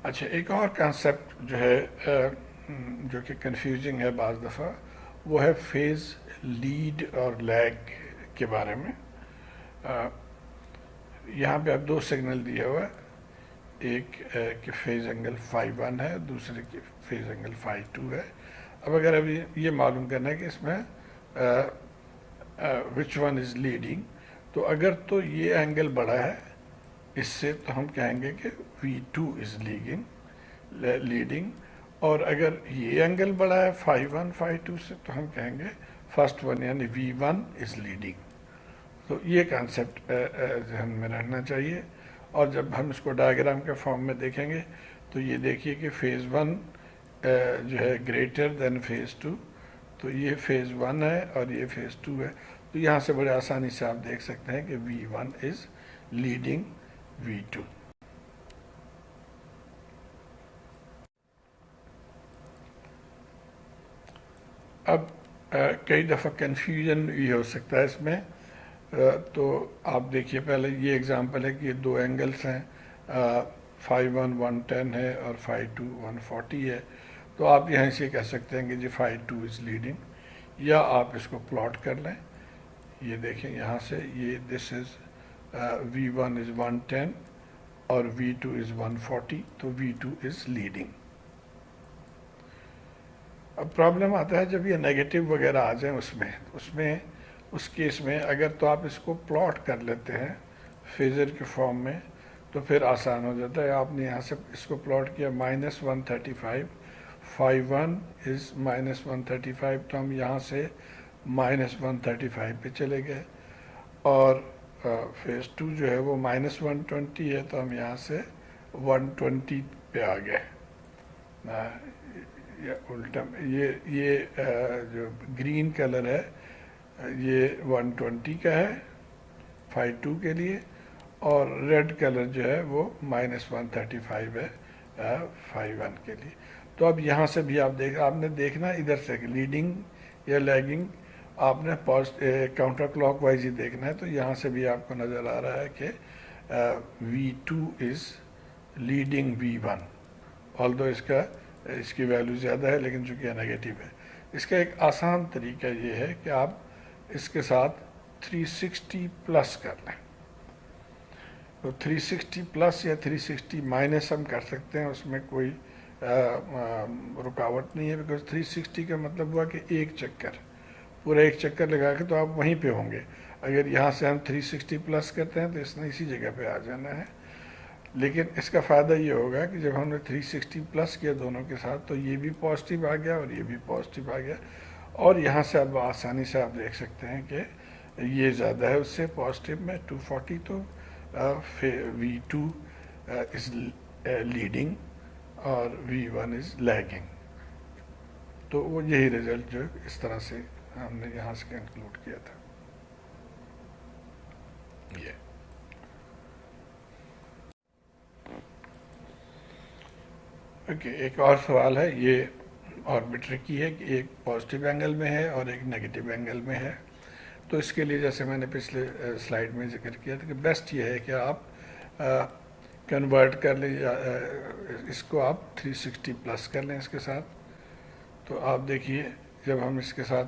अच्छा, एक और कंसेप्ट जो है जो कि कंफ्यूजिंग है बाज़ दफ़ा, वो है फेज़ लीड और लैग के बारे में। अ, यहाँ पे अब दो सिग्नल दिया हुआ है, एक कि फेज़ एंगल फाई वन है, दूसरे की फेज़ एंगल फाई टू है। अब अगर अभी ये मालूम करना है कि इसमें विच वन इज़ लीडिंग, तो अगर तो ये एंगल बड़ा है इससे, तो हम कहेंगे कि V2 इज़ लीडिंग। और अगर ये एंगल बड़ा है फाई वन फाई टू से, तो हम कहेंगे फर्स्ट वन यानी V1 इज़ लीडिंग। तो ये कंसेप्ट जहन में रहना चाहिए। और जब हम इसको डायग्राम के फॉर्म में देखेंगे तो ये देखिए कि फेज़ वन जो है ग्रेटर देन फेज़ टू, तो ये फेज़ वन है और ये फेज़ टू है। तो यहाँ से बड़े आसानी से आप देख सकते हैं कि V1 इज़ लीडिंग V2। अब कई दफ़ा कन्फ्यूजन ये हो सकता है इसमें। तो आप देखिए, पहले ये एग्जांपल है कि ये दो एंगल्स हैं, फाई वन 110 है और फाई टू 140 है। तो आप यहाँ से कह सकते हैं कि जी फाई टू इज़ लीडिंग, या आप इसको प्लॉट कर लें। ये देखें यहाँ से, ये दिस इज़ V1 इज़ 110 और V2 इज़ 140, तो V2 इज़ लीडिंग। अब प्रॉब्लम आता है जब ये नेगेटिव वगैरह आ जाए उसमें उसमें उस केस में अगर तो आप इसको प्लॉट कर लेते हैं फेज़र के फॉर्म में, तो फिर आसान हो जाता है। आपने यहाँ से इसको प्लॉट किया -135, फाई वन इज़ -135, तो हम यहाँ से -135 पे चले गए। और फेज़ टू जो है वो -120 है, तो हम यहाँ से 120 पे आ गए। या उल्टा, ये जो ग्रीन कलर है ये 120 का है फाई टू के लिए, और रेड कलर जो है वो -135 है फाई वन के लिए। तो अब यहाँ से भी आपने देखना इधर से लीडिंग या लैगिंग, आपने काउंटर क्लॉकवाइज ही देखना है। तो यहाँ से भी आपको नज़र आ रहा है कि V2 is leading V1, although इसकी वैल्यू ज़्यादा है, लेकिन चूँकि यह नेगेटिव है। इसका एक आसान तरीका ये है कि आप इसके साथ 360 प्लस कर लें। तो 360 प्लस या 360 माइनस हम कर सकते हैं, उसमें कोई रुकावट नहीं है, बिकॉज 360 का मतलब हुआ कि एक चक्कर, पूरा एक चक्कर लगा के तो आप वहीं पे होंगे। अगर यहाँ से हम 360 प्लस करते हैं तो इसने इसी जगह पे आ जाना है। लेकिन इसका फ़ायदा ये होगा कि जब हमने 360 प्लस किया दोनों के साथ, तो ये भी पॉजिटिव आ गया और ये भी पॉजिटिव आ गया। और यहाँ से अब आसानी से आप देख सकते हैं कि ये ज़्यादा है उससे पॉजिटिव में 240, तो V2 इज़ लीडिंग और V1 इज़ लैगिंग। तो वो यही रिजल्ट जो इस तरह से हमने यहाँ से कंक्लूड किया था। ये ओके, एक और सवाल है, ये और भी ट्रिकी है कि एक पॉजिटिव एंगल में है और एक नेगेटिव एंगल में है। तो इसके लिए जैसे मैंने पिछले स्लाइड में जिक्र किया था कि बेस्ट ये है कि आप कन्वर्ट कर लें, इसको आप 360 प्लस कर लें इसके साथ। तो आप देखिए, जब हम इसके साथ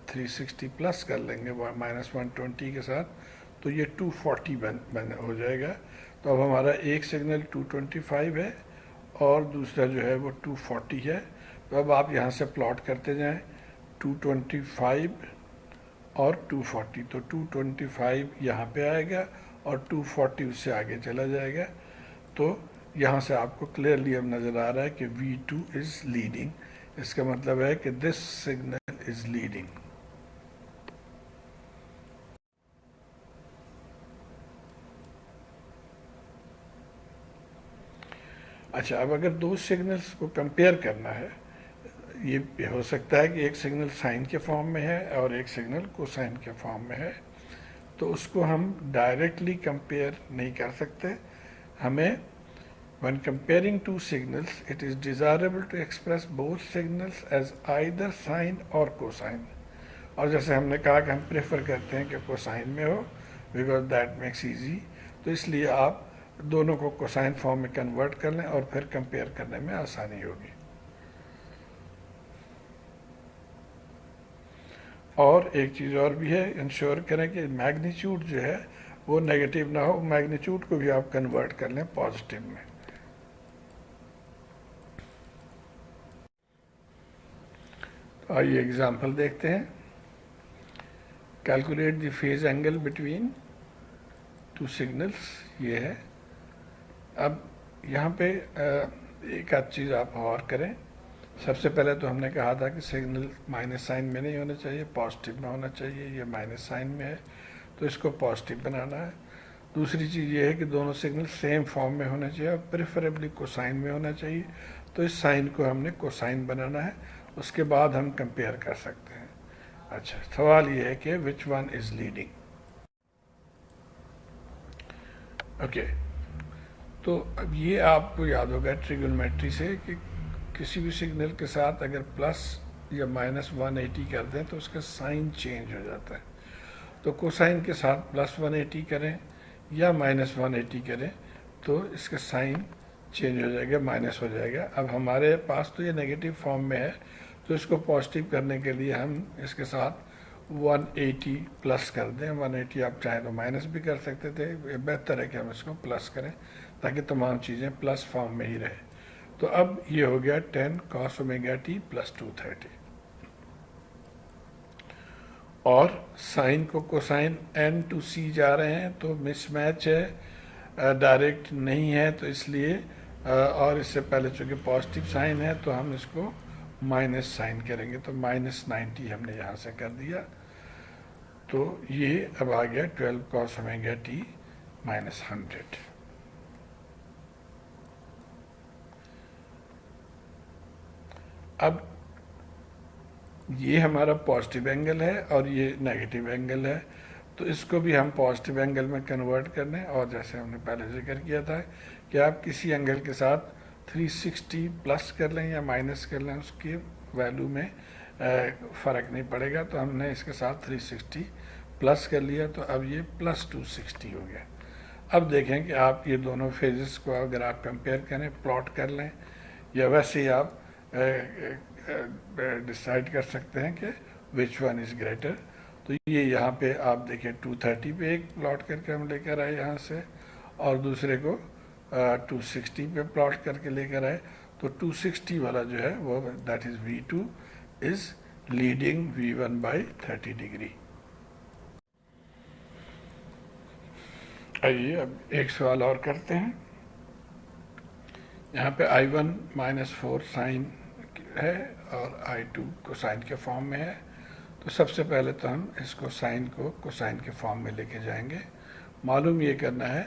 360 प्लस कर लेंगे -120 के साथ, तो ये 240 बन हो जाएगा। तो अब हमारा एक सिग्नल 225 है और दूसरा जो है वो 240 है। तो अब आप यहाँ से प्लॉट करते जाएं 225 और 240, तो 225 यहाँ पे आएगा और 240 उससे आगे चला जाएगा। तो यहाँ से आपको क्लियरली अब नज़र आ रहा है कि V2 इज़ लीडिंग। इसका मतलब है कि दिस सिग्नल इज़ लीडिंग। अच्छा, अब अगर दो सिग्नल्स को कंपेयर करना है, ये हो सकता है कि एक सिग्नल साइन के फॉर्म में है और एक सिग्नल कोसाइन के फॉर्म में है, तो उसको हम डायरेक्टली कंपेयर नहीं कर सकते। हमें when comparing two signals it is desirable to express both signals as either sine और cosine। और जैसे हमने कहा कि हम प्रेफर करते हैं कि कोसाइन में हो, बिकॉज दैट मेक्स ईजी। तो इसलिए आप दोनों को कोसाइन फॉर्म में कन्वर्ट कर लें और फिर कंपेयर करने में आसानी होगी। और एक चीज़ और भी है, इंश्योर करें कि मैग्नीट्यूड जो है वो नेगेटिव ना हो, मैग्नीट्यूड को भी आप कन्वर्ट कर लें पॉजिटिव में। तो आइए एग्जांपल देखते हैं। Calculate the phase angle between two signals, ये है। अब यहाँ पे एक आध चीज़ आप और करें। सबसे पहले तो हमने कहा था कि सिग्नल माइनस साइन में नहीं होना चाहिए, पॉजिटिव में होना चाहिए। ये माइनस साइन में है तो इसको पॉजिटिव बनाना है। दूसरी चीज़ ये है कि दोनों सिग्नल सेम फॉर्म में होना चाहिए और प्रेफरेबली कोसाइन में होना चाहिए। तो इस साइन को हमने कोसाइन बनाना है, उसके बाद हम कंपेयर कर सकते हैं। अच्छा, सवाल ये है कि which one is leading. Okay, तो अब ये आपको याद होगा ट्रिगोनोमेट्री से कि किसी भी सिग्नल के साथ अगर प्लस या माइनस 180 कर दें तो उसका साइन चेंज हो जाता है। तो कोसाइन के साथ प्लस 180 करें या माइनस 180 करें तो इसका साइन चेंज हो जाएगा, माइनस हो जाएगा। अब हमारे पास तो ये नेगेटिव फॉर्म में है, तो इसको पॉजिटिव करने के लिए हम इसके साथ 180 प्लस कर दें। 180 आप चाहें तो माइनस भी कर सकते थे, बेहतर है कि हम इसको प्लस करें ताकि तमाम चीज़ें प्लस फॉर्म में ही रहे। तो अब ये हो गया 10 cos ओमेगा टी प्लस 230। और साइन को कोसाइन n टू c जा रहे हैं तो मिसमैच है, डायरेक्ट नहीं है, तो इसलिए और इससे पहले चूँकि पॉजिटिव साइन है तो हम इसको माइनस साइन करेंगे। तो माइनस 90 हमने यहाँ से कर दिया। तो ये अब आ गया 12 cos ओमेगा टी माइनस 100। अब ये हमारा पॉजिटिव एंगल है और ये नेगेटिव एंगल है, तो इसको भी हम पॉजिटिव एंगल में कन्वर्ट कर लें। और जैसे हमने पहले जिक्र किया था कि आप किसी एंगल के साथ 360 प्लस कर लें या माइनस कर लें, उसकी वैल्यू में फ़र्क नहीं पड़ेगा। तो हमने इसके साथ 360 प्लस कर लिया, तो अब ये प्लस 260 हो गया। अब देखें कि आप ये दोनों फेजेस को अगर आप कंपेयर करें, प्लॉट कर लें, या वैसे ही आप डिसाइड कर सकते हैं कि विच वन इज़ ग्रेटर। तो ये यहाँ पे आप देखिए 230 पे एक प्लॉट करके हम लेकर आए यहाँ से, और दूसरे को 260 पे प्लॉट करके लेकर आए। तो 260 वाला जो है वो that is V2 is leading V1 by 30 degree. आइए अब एक सवाल और करते हैं। यहाँ पे I1 -4 साइन है और I2 कोसाइन के फॉर्म में है। तो सबसे पहले तो हम इसको साइन को कोसाइन के फॉर्म में लेके जाएंगे। मालूम ये करना है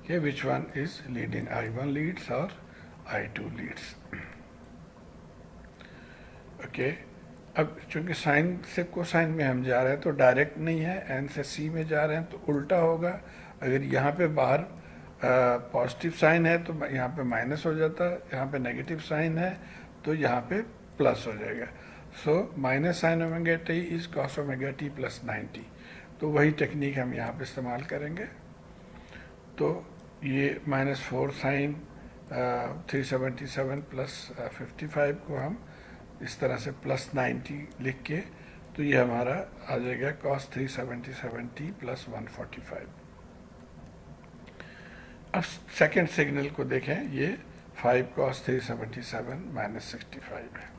कि which one is leading, I1 leads और I2 लीड्स। ओके, अब चूंकि साइन से कोसाइन में हम जा रहे हैं तो डायरेक्ट नहीं है, n से c में जा रहे हैं तो उल्टा होगा। अगर यहाँ पे बाहर पॉजिटिव साइन है तो यहाँ पे माइनस हो जाता है, यहाँ पे नेगेटिव साइन है तो यहाँ पे प्लस हो जाएगा। So minus sine omega T is cos omega T plus 90। तो वही टेक्निक हम यहाँ पे इस्तेमाल करेंगे। तो ये -4 साइन 377 प्लस 55 को हम इस तरह से प्लस 90 लिख के, तो ये हमारा आ जाएगा कॉस 377t प्लस 145। अब सेकेंड सिग्नल को देखें, ये 5 cos 377 माइनस 65 है।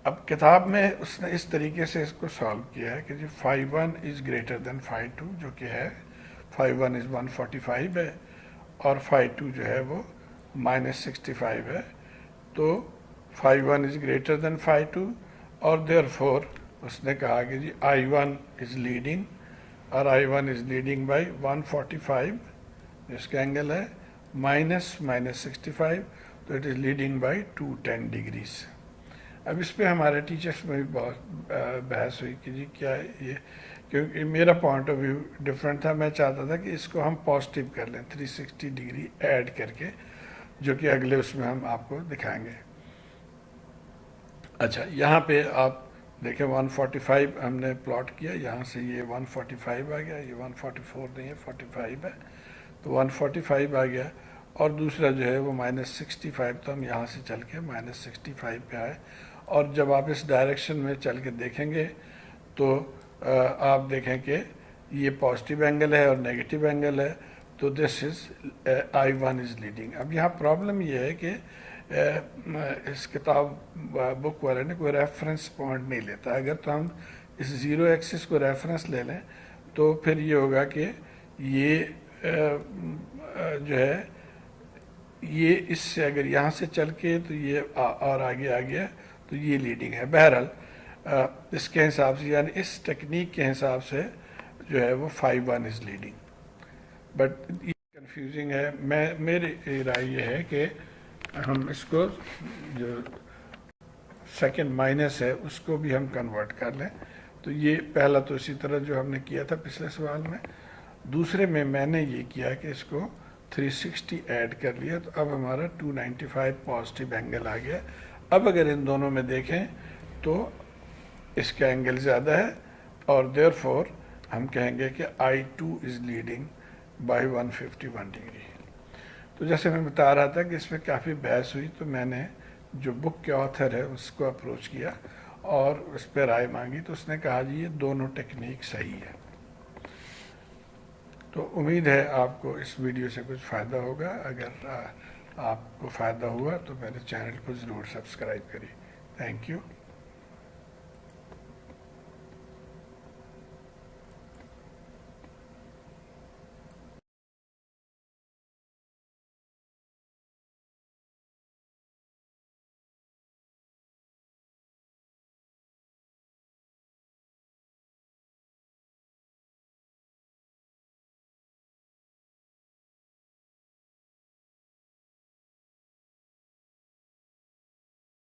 अब किताब में उसने इस तरीके से इसको सॉल्व किया है कि जी φ1 इज ग्रेटर देन φ2, जो कि है φ1 इज 145 है और φ2 जो है वो -65 है। तो φ1 इज ग्रेटर देन φ2 और देयरफॉर उसने कहा कि जी I1 इज लीडिंग, और I1 इज लीडिंग बाय 145 जिसका एंगल है -65, तो it is leading by 210 degrees. अब इस पे हमारे टीचर्स में भी बहुत बहस हुई कि जी क्या है ये, क्योंकि मेरा पॉइंट ऑफ व्यू डिफरेंट था। मैं चाहता था कि इसको हम पॉजिटिव कर लें 360 डिग्री ऐड करके, जो कि अगले उसमें हम आपको दिखाएंगे। अच्छा, यहाँ पे आप देखें 145 हमने प्लॉट किया, यहाँ से ये 145 आ गया, ये 144 नहीं है 45 है। तो 145 आ गया, और दूसरा जो है वो -65, तो हम यहाँ से चल के -65 पे आए। और जब आप इस डायरेक्शन में चल के देखेंगे तो आप देखें कि ये पॉजिटिव एंगल है और नेगेटिव एंगल है, तो this is I1 is leading. अब यहाँ प्रॉब्लम ये है कि इस किताब बुक वाले ने कोई रेफरेंस पॉइंट नहीं लेता। अगर तो हम इस ज़ीरो एक्सिस को रेफरेंस ले लें तो फिर ये होगा कि ये जो है ये इससे अगर यहाँ से चल के तो ये और आगे आ गया तो ये लीडिंग है। बहरहाल इसके हिसाब से, यानी इस टेक्निक के हिसाब से जो है वो 5-1 इज़ लीडिंग। बट ये कंफ्यूजिंग है। मेरी राय ये है कि हम इसको जो सेकंड माइनस है उसको भी हम कन्वर्ट कर लें। तो ये पहला तो इसी तरह जो हमने किया था पिछले सवाल में। दूसरे में मैंने ये किया कि इसको 360 ऐड कर लिया, तो अब हमारा 295 पॉजिटिव एंगल आ गया। अब अगर इन दोनों में देखें तो इसका एंगल ज़्यादा है, और देयरफॉर हम कहेंगे कि I2 is leading by 151 degree. तो जैसे मैं बता रहा था कि इसमें काफ़ी बहस हुई, तो मैंने जो बुक के ऑथर है उसको अप्रोच किया और उस पर राय मांगी, तो उसने कहा जी ये दोनों टेक्निक सही है। तो उम्मीद है आपको इस वीडियो से कुछ फ़ायदा होगा। अगर आपको फ़ायदा हुआ तो मेरे चैनल को ज़रूर सब्सक्राइब करिए। Thank you.